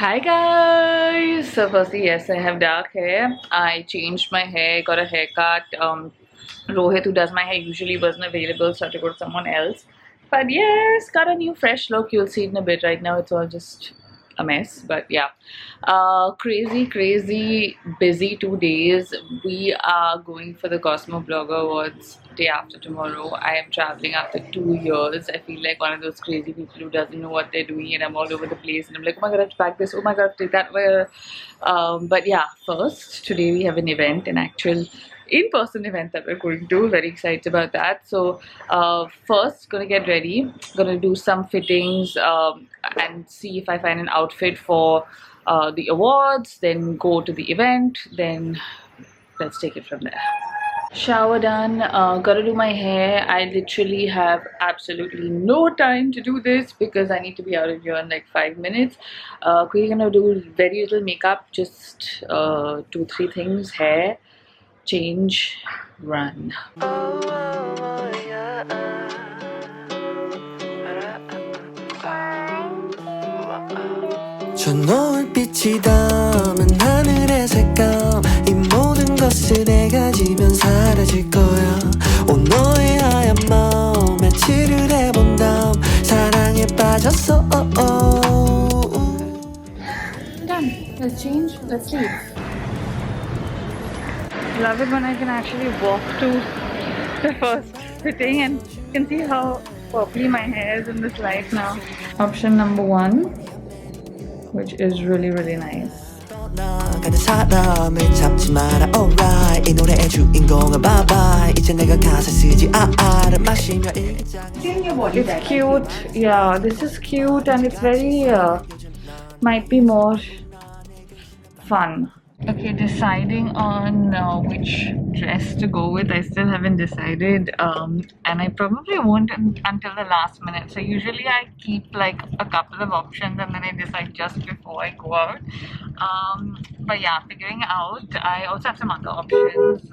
Hi guys! So firstly, yes, I have dark hair. I changed my hair, got a haircut. Rohit, who does my hair, usually wasn't available, so I had to go to someone else. But yes, got a new fresh look. You'll see it in a bit. Right now, it's all just a mess. But yeah, crazy, busy 2 days. We are going for the Cosmo Blogger Awards day after tomorrow. I am traveling after 2 years. I feel like one of those crazy people who doesn't know what they're doing, and I'm all over the place. And I'm like, oh my god, I have to pack this. Oh my god, I have to take that. But yeah, first today we have an event, an actual in-person event that we're going to. Very excited about that. So first gonna get ready, gonna do some fittings and see if I find an outfit for the awards, then go to the event, then let's take it from there. Shower done, gotta do my hair. I literally have absolutely no time to do this because I need to be out of here in like 5 minutes. We're gonna do very little makeup, just 2-3 things: hair, change, run. 저 노을빛이 담은 하늘의 색감 이 모든 것을 내가 지면 사라질 거야 온 너의 하얀 마음 매치를 해본 다음 사랑에 빠졌어 Done. Let's change. Let's leave. Love it when I can actually walk to the first fitting and you can see how purply my hair is in this light now. Option number 1, which is really nice. 떠나가는 사람을 잡지 마라 alright 이 노래의 주인공은 bye bye 이제 내가 가사 쓰지 알을 마시며 일기장 It's cute. Yeah, this is cute and it's very might be more fun. Okay, deciding on which dress to go with. I still haven't decided, and I probably won't until the last minute. So usually I keep like a couple of options and then I decide just before I go out. But yeah, figuring out. I also have some other options.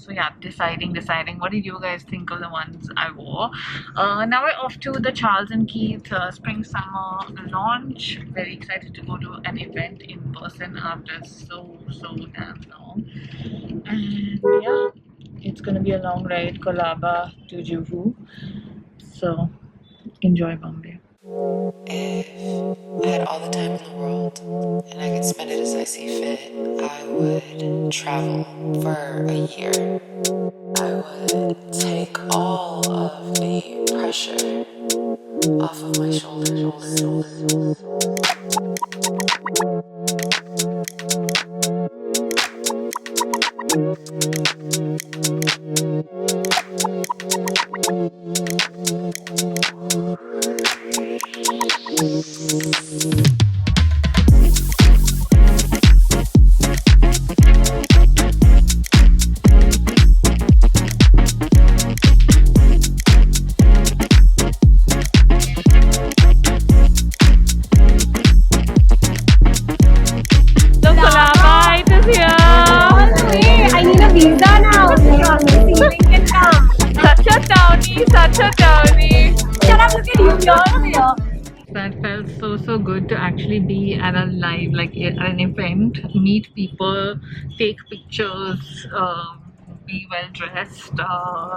So yeah, deciding. What did you guys think of the ones I wore? Now we're off to the Charles and Keith Spring Summer launch. Very excited to go to an event in person after so damn long. And yeah, it's gonna be a long ride, Colaba to Juhu. So enjoy Bombay. If I had all the time in the world and I could spend it as I see fit, I would travel for a year. I would take all of the pressure off of my shoulders. So Colaba, it is here. I need a visa now. Such a townie. Shut up, look at you. You're over here. That felt so good to actually be at a live, like at an event, meet people, take pictures, be well dressed.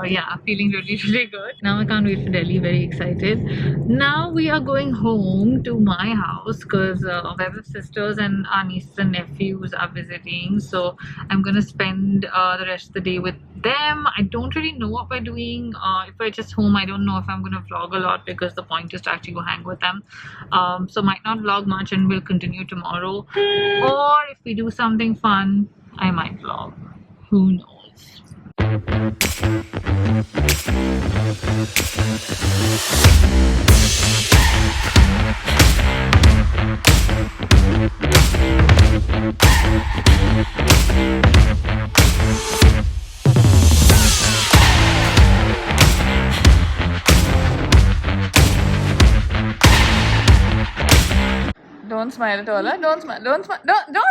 Yeah, feeling really good. Now I can't wait for Delhi. Very excited. Now we are going home to my house because my sisters and our nieces and nephews are visiting. So I'm gonna spend the rest of the day with them. I don't really know what we're doing. If we're just home, I don't know if I'm gonna vlog a lot because the point is to actually go hang with them. So might not vlog much and we'll continue tomorrow. Or if we do something fun, I might vlog. Who knows? Don't smile at all, huh? Don't smile, don't smile, don't smile!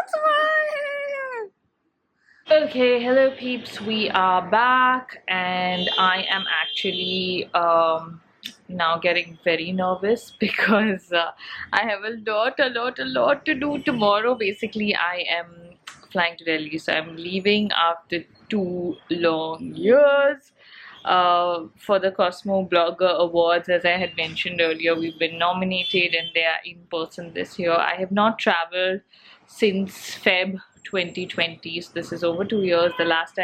Okay, hello peeps, we are back and I am actually now getting very nervous because I have a lot to do tomorrow. Basically, I am flying to Delhi, so I'm leaving after 2 long years for the Cosmo Blogger Awards. As I had mentioned earlier, we've been nominated and they are in person this year. I have not traveled since Feb 2020, so this is over 2 years. The last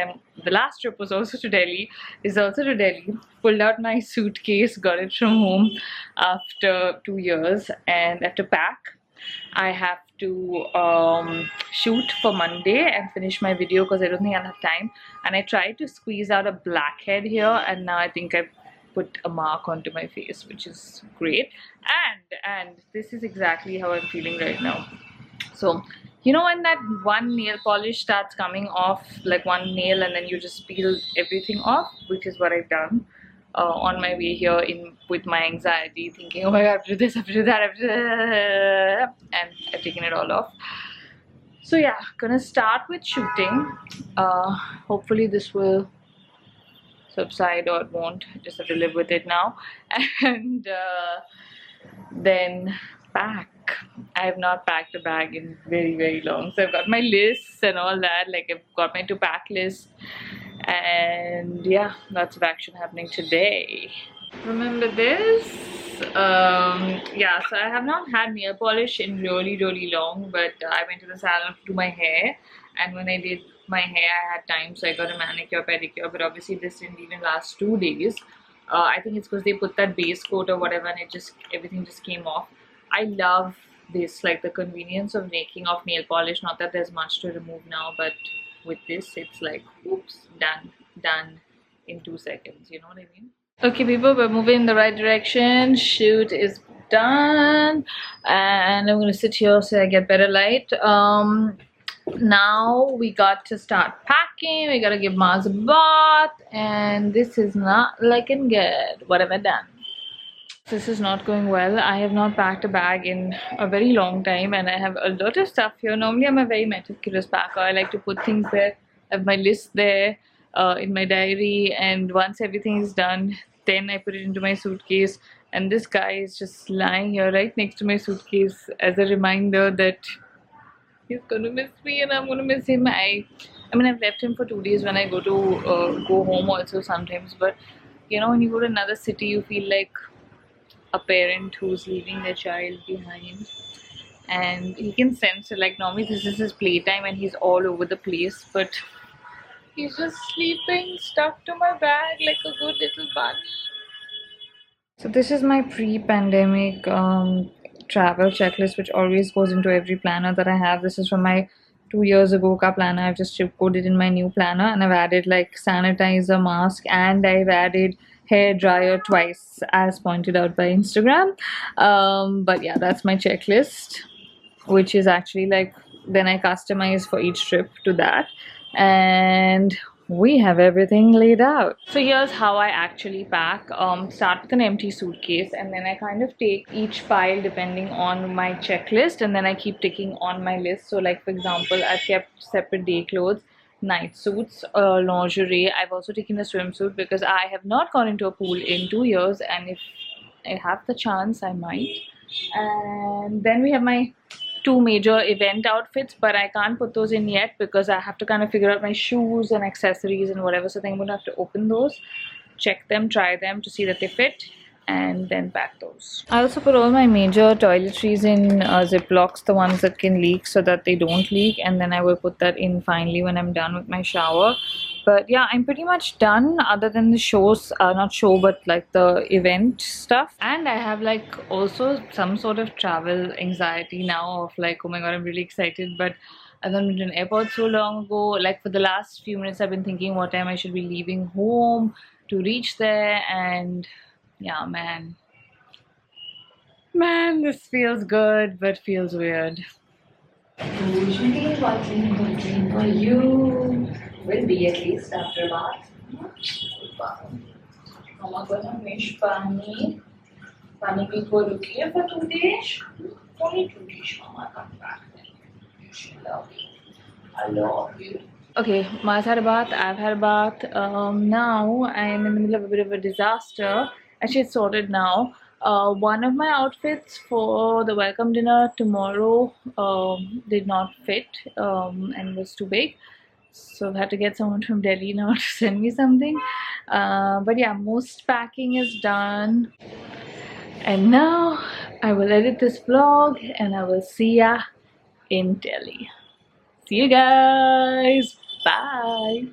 trip was also to Delhi. Is also to Delhi. Pulled out my suitcase, got it from home after 2 years, and I have to pack. I have to shoot for Monday and finish my video because I don't think I'll have time. And I tried to squeeze out a blackhead here, and now I think I've put a mark onto my face, which is great. And this is exactly how I'm feeling right now. So, you know when that one nail polish starts coming off, like one nail, and then you just peel everything off, which is what I've done on my way here with my anxiety, thinking, oh my god, I have to do this, I have to do that, I have to do that, and I've taken it all off. So yeah, gonna start with shooting. Hopefully this will subside, or it won't. I just have to live with it now. And then pack. I have not packed a bag in very long, so I've got my lists and all that. Like, I've got my to pack list, and yeah, lots of action happening today. Remember this? Yeah, so I have not had nail polish in really long, but I went to the salon to do my hair, and when I did my hair I had time, so I got a manicure pedicure, but obviously this didn't even last 2 days. I think it's because they put that base coat or whatever, and everything just came off. I love this, like the convenience of taking off nail polish. Not that there's much to remove now, but with this it's like, oops, done in 2 seconds, you know what I mean? Okay people, we're moving in the right direction. Shoot is done, and I'm gonna sit here so I get better light. Now we got to start packing. We gotta give Mars a bath, and this is not looking good. What have I done? This is not going well. I have not packed a bag in a very long time, and I have a lot of stuff here. Normally I'm a very meticulous packer. I like to put things there. I have my list there in my diary, and once everything is done, then I put it into my suitcase. And this guy is just lying here right next to my suitcase as a reminder that he's gonna miss me and I'm gonna miss him. I mean, I've left him for 2 days when I go home also sometimes, but you know, when you go to another city, you feel like a parent who's leaving their child behind, and he can sense it. Like, normally this is his playtime and he's all over the place, but he's just sleeping stuck to my bag like a good little bunny. So this is my pre-pandemic travel checklist, which always goes into every planner that I have. This is from my 2 years ago ka planner. I've just chip coded in my new planner, and I've added like sanitizer, mask, and I've added hair dryer twice, as pointed out by Instagram. But yeah, that's my checklist, which is actually like, then I customize for each trip to that, and we have everything laid out. So here's how I actually pack. Start with an empty suitcase, and then I kind of take each pile depending on my checklist, and then I keep ticking on my list. So like, for example, I've kept separate day clothes, night suits, lingerie. I've also taken a swimsuit because I have not gone into a pool in 2 years, and if I have the chance I might. And then we have my 2 major event outfits, but I can't put those in yet because I have to kind of figure out my shoes and accessories and whatever. So I think I'm gonna have to open those, check them, try them to see that they fit, and then pack those. I also put all my major toiletries in Ziplocs, the ones that can leak, so that they don't leak, and then I will put that in finally when I'm done with my shower. But yeah, I'm pretty much done other than the shows, not show, but like the event stuff. And I have like also some sort of travel anxiety now of like, oh my god, I'm really excited, but I've not been to an airport so long ago. Like, for the last few minutes I've been thinking what time I should be leaving home to reach there, and yeah, man, this feels good but feels weird. Usually one thing for you will be, at least after a bath. Mama gonna wish Pani will look here for 2 days. Only 2 days, Mama come back. You should love you. I love you. Okay, Ma's had a bath, I've had a bath. Now I'm in the middle of a bit of a disaster. Actually, it's sorted now. One of my outfits for the welcome dinner tomorrow did not fit and was too big. So I've had to get someone from Delhi now to send me something. But yeah, most packing is done. And now I will edit this vlog and I will see ya in Delhi. See you guys. Bye.